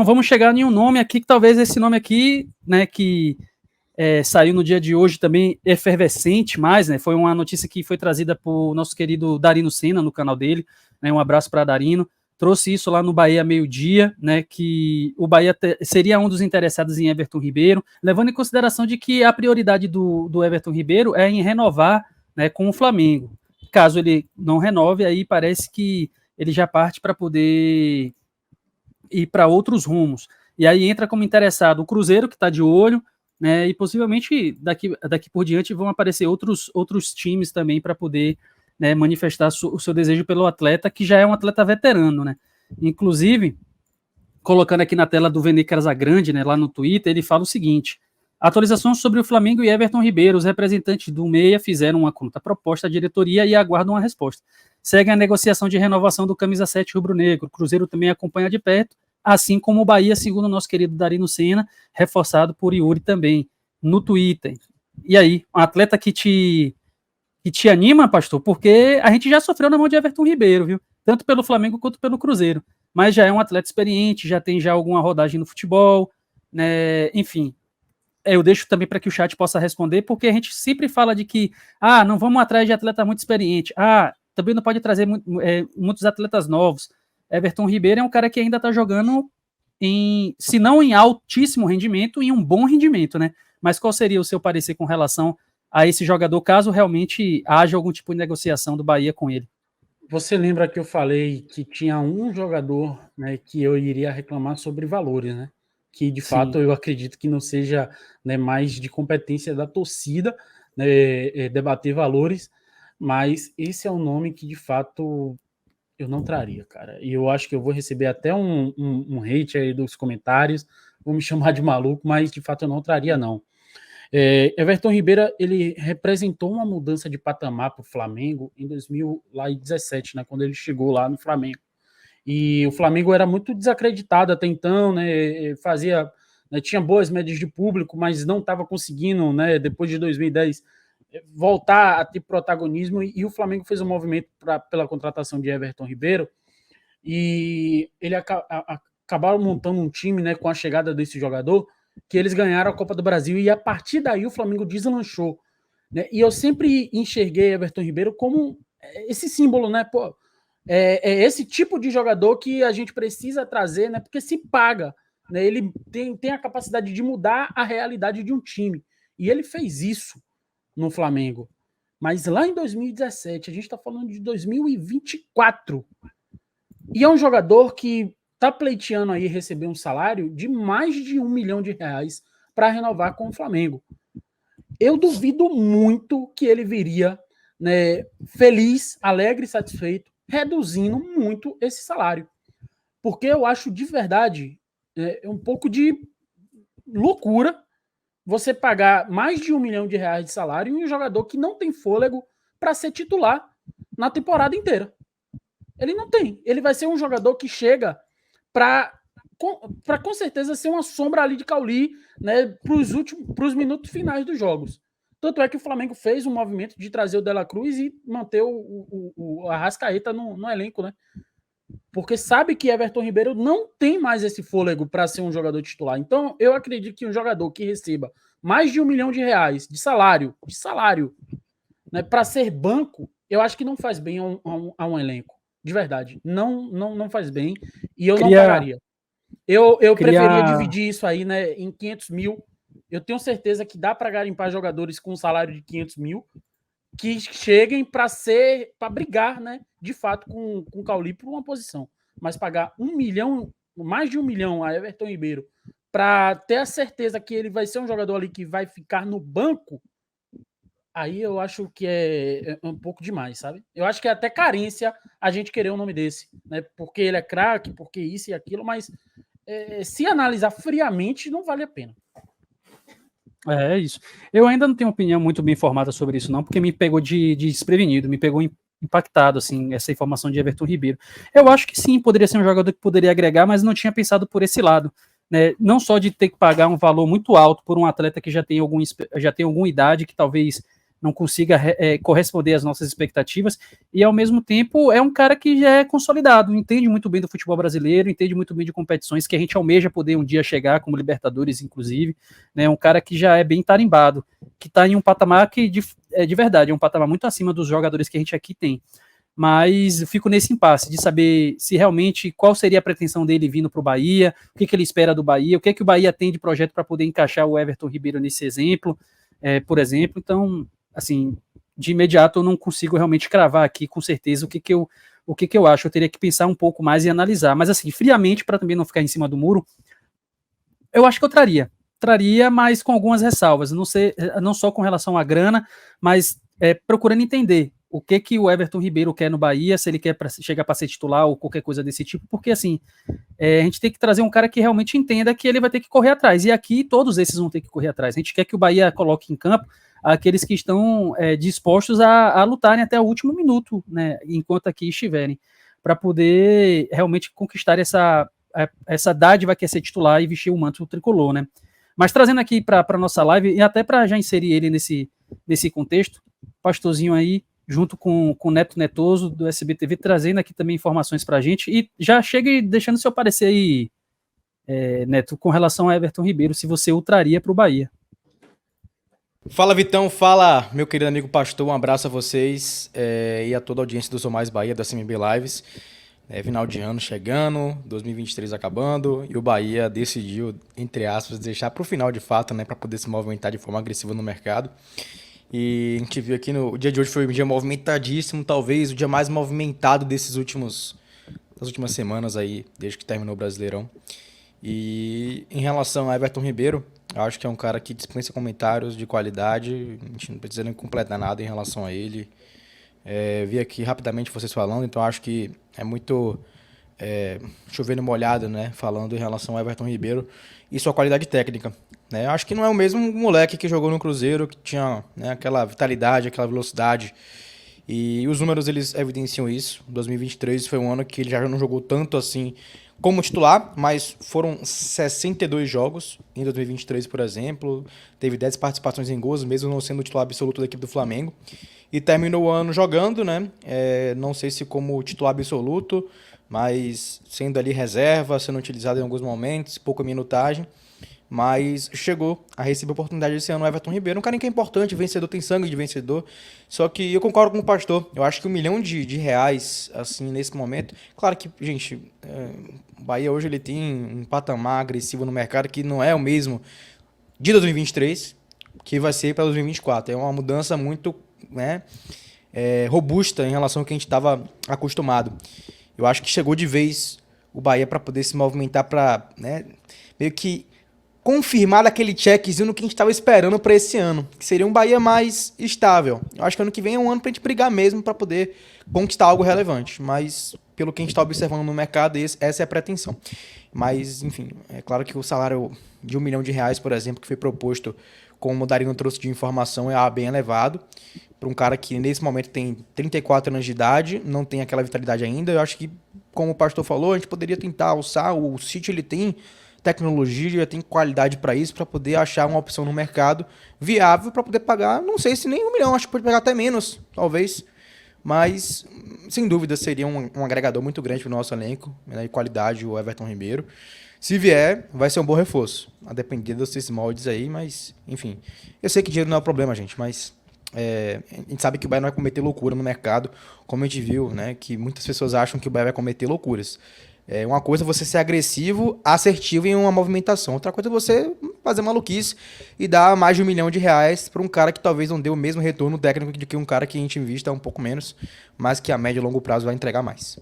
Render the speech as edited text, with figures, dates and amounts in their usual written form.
não vamos chegar a nenhum nome aqui, que talvez esse nome aqui, né, que saiu no dia de hoje também efervescente mais, né, foi uma notícia que foi trazida por nosso querido Darino Senna no canal dele, né, um abraço para Darino, trouxe isso lá no Bahia meio-dia, né, que o Bahia seria um dos interessados em Everton Ribeiro, levando em consideração de que a prioridade do Everton Ribeiro é em renovar, né, com o Flamengo. Caso ele não renove, aí parece que ele já parte para poder ir para outros rumos. E aí entra como interessado o Cruzeiro, que está de olho, né, e possivelmente daqui por diante vão aparecer outros times também para poder, né, manifestar o seu desejo pelo atleta, que já é um atleta veterano, né? Inclusive, colocando aqui na tela do Vene Casagrande, né, lá no Twitter, ele fala o seguinte: atualizações sobre o Flamengo e Everton Ribeiro. Os representantes do Meia fizeram uma contraproposta à diretoria e aguardam uma resposta. Segue a negociação de renovação do camisa 7 rubro-negro. O Cruzeiro também acompanha de perto, assim como o Bahia, segundo o nosso querido Darino Senna, reforçado por Yuri também, no Twitter. E aí, um atleta que te anima, pastor? Porque a gente já sofreu na mão de Everton Ribeiro, viu? Tanto pelo Flamengo quanto pelo Cruzeiro. Mas já é um atleta experiente, já tem alguma rodagem no futebol, né? Enfim, eu deixo também para que o chat possa responder, porque a gente sempre fala de que, não vamos atrás de atleta muito experiente, também não pode trazer muitos atletas novos. Everton Ribeiro é um cara que ainda está jogando se não em altíssimo rendimento, em um bom rendimento, né? Mas qual seria o seu parecer com relação a esse jogador, caso realmente haja algum tipo de negociação do Bahia com ele? Você lembra que eu falei que tinha um jogador, né, que eu iria reclamar sobre valores, né? Que de fato eu acredito que não seja, né, mais de competência da torcida, né, debater valores, mas esse é um nome que de fato eu não traria, cara. E eu acho que eu vou receber até um hate aí dos comentários, vão me chamar de maluco, mas de fato eu não traria, não. Everton Ribeiro, ele representou uma mudança de patamar para o Flamengo em 2017, né, quando ele chegou lá no Flamengo. E o Flamengo era muito desacreditado até então, né, tinha boas médias de público, mas não estava conseguindo, né, depois de 2010, voltar a ter protagonismo, e o Flamengo fez um movimento pela contratação de Everton Ribeiro, e ele acabaram montando um time, né, com a chegada desse jogador, que eles ganharam a Copa do Brasil, e a partir daí o Flamengo deslanchou, né? E eu sempre enxerguei Everton Ribeiro como esse símbolo, né? Pô, esse tipo de jogador que a gente precisa trazer, né? Porque se paga, né? Ele tem a capacidade de mudar a realidade de um time, e ele fez isso no Flamengo. Mas lá em 2017, a gente está falando de 2024, e é um jogador que está pleiteando aí receber um salário de mais de R$1 milhão para renovar com o Flamengo. Eu duvido muito que ele viria, né, feliz, alegre e satisfeito, reduzindo muito esse salário. Porque eu acho de verdade um pouco de loucura você pagar mais de R$1 milhão de salário em um jogador que não tem fôlego para ser titular na temporada inteira. Ele não tem. Ele vai ser um jogador que chega para com certeza ser uma sombra ali de Cauli, né, para os minutos finais dos jogos. Tanto é que o Flamengo fez um movimento de trazer o De La Cruz e manter o Arrascaeta no elenco, né? Porque sabe que Everton Ribeiro não tem mais esse fôlego para ser um jogador titular. Então, eu acredito que um jogador que receba mais de R$1 milhão de salário, né, para ser banco, eu acho que não faz bem a um elenco. De verdade. Não faz bem. E eu não pagaria. Eu preferia dividir isso aí, né, em 500 mil. Eu tenho certeza que dá para garimpar jogadores com um salário de 500 mil que cheguem para brigar, né, de fato, com o Cauli por uma posição. Mas pagar R$1 milhão, mais de R$1 milhão a Everton Ribeiro, para ter a certeza que ele vai ser um jogador ali que vai ficar no banco, aí eu acho que é um pouco demais, sabe? Eu acho que é até carência a gente querer um nome desse, né? Porque ele é craque, porque isso e aquilo, mas se analisar friamente, não vale a pena. É isso. Eu ainda não tenho opinião muito bem formada sobre isso, não, porque me pegou de desprevenido, me pegou impactado, assim, essa informação de Everton Ribeiro. Eu acho que sim, poderia ser um jogador que poderia agregar, mas não tinha pensado por esse lado, né? Não só de ter que pagar um valor muito alto por um atleta que já tem alguma idade, que talvez não consiga corresponder às nossas expectativas, e ao mesmo tempo é um cara que já é consolidado, entende muito bem do futebol brasileiro, entende muito bem de competições que a gente almeja poder um dia chegar, como Libertadores, inclusive, né, um cara que já é bem tarimbado, que está em um patamar que, de verdade, é um patamar muito acima dos jogadores que a gente aqui tem. Mas eu fico nesse impasse de saber se realmente qual seria a pretensão dele vindo para o Bahia, o que ele espera do Bahia, o que o Bahia tem de projeto para poder encaixar o Everton Ribeiro nesse exemplo, por exemplo. Então, assim, de imediato eu não consigo realmente cravar aqui com certeza o que eu acho. Eu teria que pensar um pouco mais e analisar. Mas, assim, friamente, para também não ficar em cima do muro, eu acho que eu traria, mas com algumas ressalvas. Não só com relação à grana, mas procurando entender o que o Everton Ribeiro quer no Bahia, se ele quer chegar para ser titular ou qualquer coisa desse tipo, porque assim, a gente tem que trazer um cara que realmente entenda que ele vai ter que correr atrás, e aqui todos esses vão ter que correr atrás. A gente quer que o Bahia coloque em campo aqueles que estão dispostos a lutarem até o último minuto, né, enquanto aqui estiverem, para poder realmente conquistar essa dádiva que é ser titular e vestir o manto tricolor, né. Mas trazendo aqui para a nossa live, e até para já inserir ele nesse contexto, Pastorzinho aí, junto com o Neto Netoso, do SBTV, trazendo aqui também informações para a gente, e já chega e deixando seu parecer aí, Neto, com relação a Everton Ribeiro, se você o traria para o Bahia. Fala, Vitão, fala, meu querido amigo Pastor, um abraço a vocês e a toda a audiência do Sou Mais Bahia, da CMB Lives. Final de ano chegando, 2023 acabando, e o Bahia decidiu, entre aspas, deixar para o final de fato, né, para poder se movimentar de forma agressiva no mercado. E a gente viu aqui o dia de hoje foi um dia movimentadíssimo, talvez o dia mais movimentado das últimas semanas aí, desde que terminou o Brasileirão. E em relação a Everton Ribeiro, eu acho que é um cara que dispensa comentários de qualidade, a gente não precisa nem completar nada em relação a ele. Vi aqui rapidamente vocês falando, então acho que é muito chovendo molhado, né, falando em relação ao Everton Ribeiro e sua qualidade técnica. Né? Acho que não é o mesmo moleque que jogou no Cruzeiro, que tinha, né, aquela vitalidade, aquela velocidade. E os números eles evidenciam isso. 2023 foi um ano que ele já não jogou tanto assim como titular, mas foram 62 jogos em 2023, por exemplo. Teve 10 participações em gols, mesmo não sendo o titular absoluto da equipe do Flamengo. E terminou o ano jogando, né? Não sei se como titular absoluto, mas sendo ali reserva, sendo utilizado em alguns momentos, pouca minutagem. Mas chegou a receber a oportunidade esse ano o Everton Ribeiro, um cara que é importante, vencedor, tem sangue de vencedor. Só que eu concordo com o Pastor, eu acho que R$1 milhão de reais, assim, nesse momento. Claro que, gente, o Bahia hoje ele tem um patamar agressivo no mercado que não é o mesmo de 2023, que vai ser para 2024. É uma mudança muito, né, robusta em relação ao que a gente estava acostumado. Eu acho que chegou de vez o Bahia para poder se movimentar para, né, meio que confirmar aquele checkzinho no que a gente estava esperando para esse ano, que seria um Bahia mais estável. Eu acho que ano que vem é um ano para a gente brigar mesmo para poder conquistar algo relevante, mas pelo que a gente está observando no mercado, essa é a pretensão. Mas, enfim, é claro que o salário de R$1 milhão, por exemplo, que foi proposto, como o Darino trouxe de informação, é bem elevado, para um cara que nesse momento tem 34 anos de idade, não tem aquela vitalidade ainda. Eu acho que, como o Pastor falou, a gente poderia tentar alçar, o City ele tem tecnologia, tem qualidade para isso, para poder achar uma opção no mercado viável para poder pagar, não sei se nem R$1 milhão, acho que pode pegar até menos, talvez, mas sem dúvida seria um agregador muito grande para o nosso elenco, né, e qualidade, o Everton Ribeiro. Se vier, vai ser um bom reforço, a depender desses moldes aí, mas enfim, eu sei que dinheiro não é o problema, gente, mas a gente sabe que o Bahia não vai cometer loucura no mercado, como a gente viu, né, que muitas pessoas acham que o Bahia vai cometer loucuras. Uma coisa é você ser agressivo, assertivo em uma movimentação. Outra coisa é você fazer maluquice e dar mais de R$1 milhão para um cara que talvez não dê o mesmo retorno técnico de que um cara que a gente invista um pouco menos, mas que a médio e longo prazo vai entregar mais.